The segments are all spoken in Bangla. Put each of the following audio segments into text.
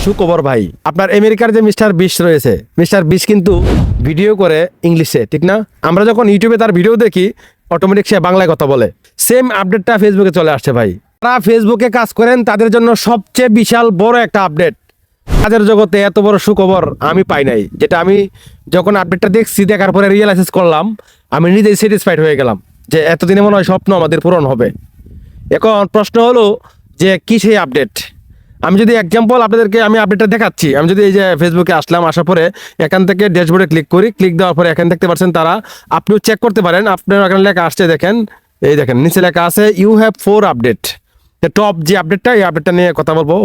সুখবর ভাই, আপনার আমেরিকার যে মিস্টার বিশ রয়েছে, মিস্টার বিশ কিন্তু ভিডিও করে ইংলিশে, ঠিক না? আমরা যখন ইউটিউবে তার ভিডিও দেখি অটোমেটিক সে বাংলায় কথা বলে। সেম আপডেটটা ফেসবুকে চলে আসছে ভাই। যারা ফেসবুকে কাজ করেন তাদের জন্য সবচেয়ে বিশাল বড় একটা আপডেট। কাজের জগতে এত বড় সুখবর আমি পাই নাই, যেটা আমি যখন আপডেটটা দেখছি, দেখার পরে রিয়েলাইজ করলাম, আমি নিজেই স্যাটিসফাইড হয়ে গেলাম যে এতদিনে মনে হয় স্বপ্ন আমাদের পূরণ হবে। এখন প্রশ্ন হলো যে কি সেই আপডেট। আমি যদি এক্সাম্পল আপনাদেরকে আমি আপডেটটা দেখাচ্ছি। আমি যদি এই যে ফেসবুকে আসলাম, আসার পরে এখান থেকে ড্যাশবোর্ডে ক্লিক করি, ক্লিক দেওয়ার পরে এখানে দেখতে পাচ্ছেন তারা, আপনিও চেক করতে পারেন, আপনার এখানে লেখা আসছে, দেখেন, এই দেখেন নিচে লেখা আছে ইউ হ্যাভ 4 আপডেট। টপ যে আপডেটটা, এই আপডেটটা নিয়ে কথা বলবো।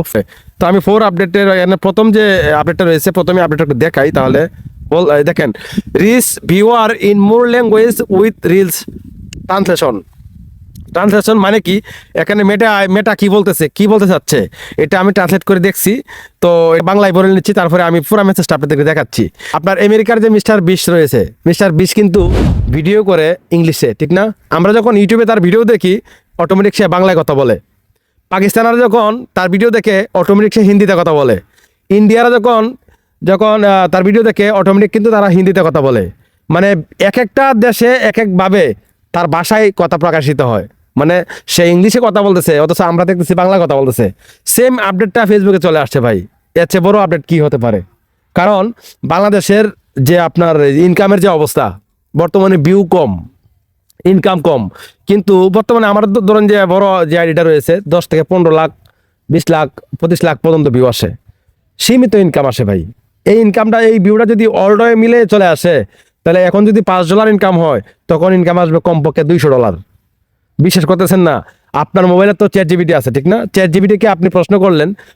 তো আমি 4 আপডেটের এখানে প্রথম যে আপডেটটা রয়েছে, প্রথমে আপডেটটা একটু দেখাই তাহলে। দেখেন, reach viewer in more language with reels translation. Translation মানে কি, এখানে মেটা কি বলতে চাচ্ছে, এটা আমি ট্রান্সলেট করে দেখছি, তো বাংলায় বলে নিচ্ছি, তারপরে আমি পুরো মেসেজটা আপনাদেরকে দেখাচ্ছি। আপনার আমেরিকার যে মিস্টার বিশ রয়েছে, মিস্টার বিশ কিন্তু ভিডিও করে ইংলিশে, ঠিক না? আমরা যখন ইউটিউবে তার ভিডিও দেখি অটোমেটিক সে বাংলায় কথা বলে। পাকিস্তানারা যখন তার ভিডিও দেখে অটোমেটিক সে হিন্দিতে কথা বলে। ইন্ডিয়ারা যখন যখন তার ভিডিও দেখে অটোমেটিক কিন্তু তারা হিন্দিতে কথা বলে। মানে এক একটা দেশে এক একভাবে তার ভাষায় কথা প্রকাশিত হয়। মানে সে ইংলিশে কথা বলতেছে, অথচ আমরা দেখতেছি বাংলা কথা বলতেছে। সেম আপডেটটা ফেসবুকে চলে আসছে ভাই। এর চেয়ে বড় আপডেট কি হতে পারে? কারণ বাংলাদেশের যে আপনার ইনকামের যে অবস্থা, বর্তমানে ভিউ কম, ইনকাম কম, কিন্তু বর্তমানে আমার ধরেন যে বড় যে আইডিটা রয়েছে 10 থেকে 15 লাখ, 20 লাখ, 25 লাখ পর্যন্ত ভিউ আসে। সীমিত ইনকাম আসে ভাই। এই ইনকামটা, এই ভিউটা যদি অলডয়ে মিলে চলে আসে, তাহলে এখন যদি $5 ইনকাম হয়, তখন ইনকাম আসবে কমপক্ষে $200। বিশ্বাস করতেছেন না? আপনার মোবাইলে তো চ্যাট জিপিটি আছে, ঠিক না? চ্যাট জিপিটিকে আপনি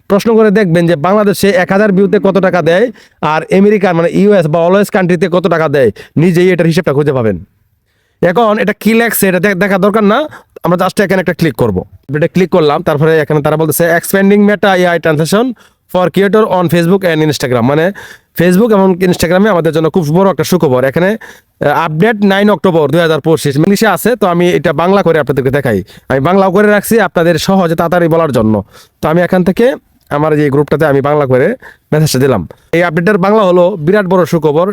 প্রশ্ন করে দেখবেন যে বাংলাদেশে 1000 ভিউতে কত টাকা দেয়, আর আমেরিকার মানে ইউএস বা অলওয়েজ কান্ট্রিতে কত টাকা দেয়, নিজেই এটার হিসেবটা খুঁজে পাবেন। এখন এটা কি লেখছে এটা দেখা দরকার না, আমরা জাস্ট এখানে একটা ক্লিক করবো। এটা ক্লিক করলাম, তারপরে এখানে তারা বলতেছে expanding Meta AI translation for creator on Facebook and Instagram. মানে ফেসবুক এবং ইনস্টাগ্রামে আমাদের জন্য খুব বড় একটা সুখবর। এখানে আপডেট 9 অক্টোবর 2025 ইংলিশে আছে, তো আমি এটা বাংলা করে আপনাদেরকে দেখাই। আমি বাংলাও করে রাখছি আপনাদের সহজে তাড়াতাড়ি বলার জন্য। তো আমি এখান থেকে আমার যে গ্রুপটাতে আমি বাংলা করে মেসেজটা দিলাম। এই আপডেটের বাংলা হলো, বিরাট বড় সুখবর।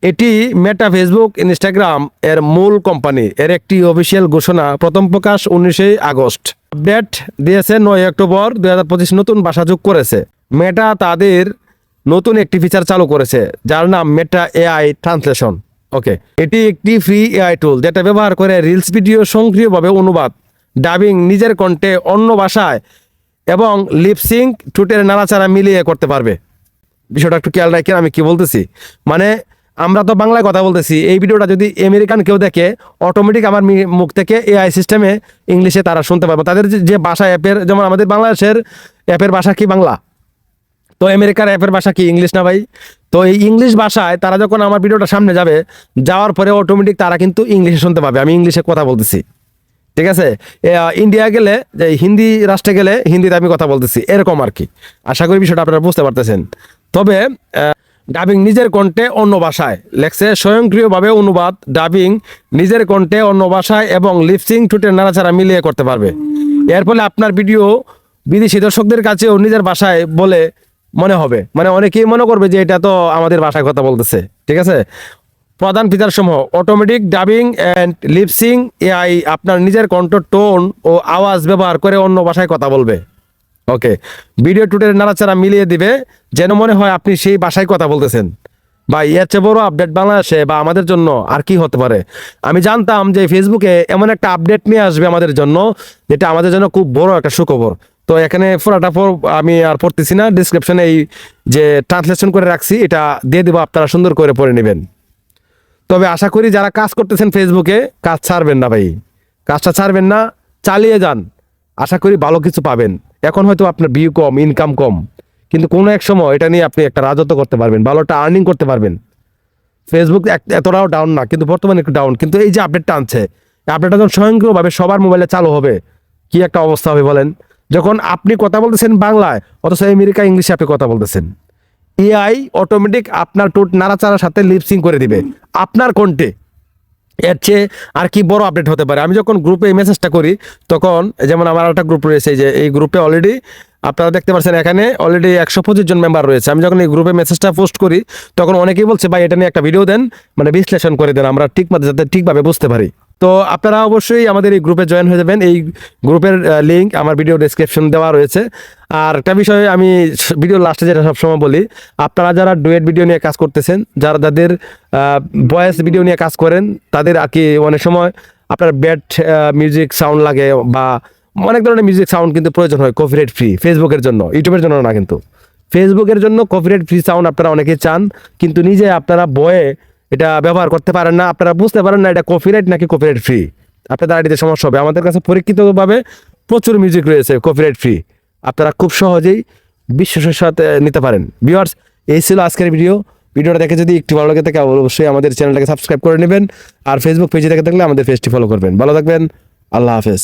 এটি মেটা, ফেসবুক, ইনস্টাগ্রাম এর মূল কোম্পানি। এর একটি অফিসিয়াল ঘোষণা, প্রথম প্রকাশ 19 আগস্ট। আপডেট দিয়েছে 9 অক্টোবর 2025, নতুন ভাষা যোগ করেছে। মেটা তাদের নতুন একটি ফিচার চালু করেছে, যার নাম মেটা এআই ট্রান্সলেশন। ওকে, এটি একটি ফ্রি এআই টুল যেটা ব্যবহার করে রিলস ভিডিও সক্রিয়ভাবে অনুবাদ, ডাবিং, নিজের কণ্ঠে অন্য ভাষায় এবং লিপসিং ঠোঁটের নাড়াচাড়া মিলিয়ে করতে পারবে। বিষয়টা একটু খেয়াল রাখেন আমি কি বলতেছি। মানে আমরা তো বাংলায় কথা বলতেছি, এই ভিডিওটা যদি আমেরিকান কেউ দেখে, অটোমেটিক আমার মুখ থেকে এআই সিস্টেমে ইংলিশে তারা শুনতে পারবে। তাদের যে ভাষা অ্যাপের, যেমন আমাদের বাংলাদেশের অ্যাপের ভাষা কি বাংলা, তো আমেরিকার অ্যাপের ভাষা কি ইংলিশ না ভাই? তো এই ইংলিশ ভাষায় তারা যখন আমার ভিডিওটা সামনে যাবে, যাওয়ার পরে অটোমেটিক তারা কিন্তু ইংলিশে শুনতে পাবে আমি ইংলিশে কথা বলতেছি, ঠিক আছে? ইন্ডিয়া গেলে, যে হিন্দি রাষ্ট্রে গেলে হিন্দিতে আমি কথা বলতেছি, এরকম আর কি। আশা করি বিষয়টা আপনারা বুঝতে পারতেছেন। তবে ডাবিং, নিজের কণ্ঠে অন্য ভাষায় লেখছে, স্বয়ংক্রিয়ভাবে অনুবাদ, ডাবিং, নিজের কণ্ঠে অন্য ভাষায় এবং লিপসিং ঠোঁটের নাড়াচাড়া মিলিয়ে করতে পারবে। এর ফলে আপনার ভিডিও বিদেশি দর্শকদের কাছেও নিজের ভাষায় বলে মনে হবে। মানে অনেকেই মনে করবে যে এটা তো আমাদের ভাষায় কথা বলতেছে, ঠিক আছে? প্রধান ফিচার সমূহ, automatic dubbing and lip sync AI আপনার নিজের কণ্ঠ, টোন ও আওয়াজ ব্যবহার করে অন্য ভাষায় কথা বলবে। ওকে, ভিডিও টুটের নাড়াচাড়া মিলিয়ে দিবে, যেন মনে হয় আপনি সেই ভাষায় কথা বলতেছেন। ভাই, এর চেয়ে বড় আপডেট বাংলাদেশে বা আমাদের জন্য আর কি হতে পারে? আমি জানতাম যে ফেসবুকে এমন একটা আপডেট নিয়ে আসবে আমাদের জন্য, যেটা আমাদের জন্য খুব বড় একটা সুখবর। তো এখানে পুরাটা আমি আর পড়তেছি না, ডিসক্রিপশনে এই যে ট্রান্সলেশন করে রাখছি এটা দিয়ে দেবো, আপনারা সুন্দর করে পড়ে নেবেন। তবে আশা করি যারা কাজ করতেছেন ফেসবুকে, কাজ ছাড়বেন না ভাই, কাজটা ছাড়বেন না, চালিয়ে যান। আশা করি ভালো কিছু পাবেন। এখন হয়তো আপনার ভিউ কম, ইনকাম কম, কিন্তু কোনো এক সময় এটা নিয়ে আপনি একটা রাজত্ব করতে পারবেন, ভালো একটা আর্নিং করতে পারবেন। ফেসবুক এতটাও ডাউন না, কিন্তু বর্তমানে একটু ডাউন। কিন্তু এই যে আপডেটটা আনছে, আপডেটটা যখন স্বয়ংক্রিয়ভাবে সবার মোবাইলে চালু হবে, কি একটা অবস্থা হবে বলেন? যখন আপনি কথা বলতেছেন বাংলায়, অথচ আমেরিকা ইংলিশে আপনি কথা বলতেছেন। এআই অটোমেটিক আপনার ঠোঁট নাড়াচাড়ার সাথে লিপসিং করে দিবে আপনার কণ্ঠে। এর চেয়ে আর কি বড় আপডেট হতে পারে। আমি যখন গ্রুপে এই মেসেজটা করি তখন যেমন আমার একটা গ্রুপ রয়েছে, যে এই গ্রুপে অলরেডি আপনারা দেখতে পাচ্ছেন এখানে অলরেডি 125 জন মেম্বার রয়েছে। আমি যখন এই গ্রুপে মেসেজটা পোস্ট করি তখন অনেকেই বলছে ভাই এটা নিয়ে একটা ভিডিও দেন, মানে বিশ্লেষণ করে দেন, আমরা যাতে ঠিকভাবে বুঝতে পারি। তো আপনারা অবশ্যই আমাদের এই গ্রুপে জয়েন হয়ে যাবেন। এই গ্রুপের লিঙ্ক আমার ভিডিও ডেসক্রিপশন দেওয়া রয়েছে। আর একটা বিষয়ে আমি ভিডিও লাস্টে যেটা সবসময় বলি, আপনারা যারা ডুয়েট ভিডিও নিয়ে কাজ করতেছেন, যাদের ভয়েস ভিডিও নিয়ে কাজ করেন, তাদের আর কি অনেক সময় আপনার ব্যাড মিউজিক সাউন্ড লাগে বা অনেক ধরনের মিউজিক সাউন্ড কিন্তু প্রয়োজন হয় কপিরাইট ফ্রি, ফেসবুকের জন্য, ইউটিউবের জন্য না। কিন্তু ফেসবুকের জন্য কপিরাইট ফ্রি সাউন্ড আপনারা অনেকেই চান, কিন্তু নিজে আপনারা বয়ে এটা ব্যবহার করতে পারেন না, আপনারা বুঝতে পারেন না এটা কপিরাইট নাকি কপিরাইট ফ্রি। আপনাদের আইডিতে সমস্যা হবে। আমাদের কাছে পরীক্ষিতভাবে প্রচুর মিউজিক রয়েছে কপিরাইট ফ্রি, আপনারা খুব সহজেই বিশ্বাসের সাথে নিতে পারেন। ভিউয়ার্স, এই ছিল আজকের ভিডিওটা দেখে যদি একটু ভালো লাগে থাকে অবশ্যই আমাদের চ্যানেলটাকে সাবস্ক্রাইব করে নেবেন, আর ফেসবুক পেজে দেখে থাকলে আমাদের পেজটি ফলো করবেন। ভালো থাকবেন, আল্লাহ হাফেজ।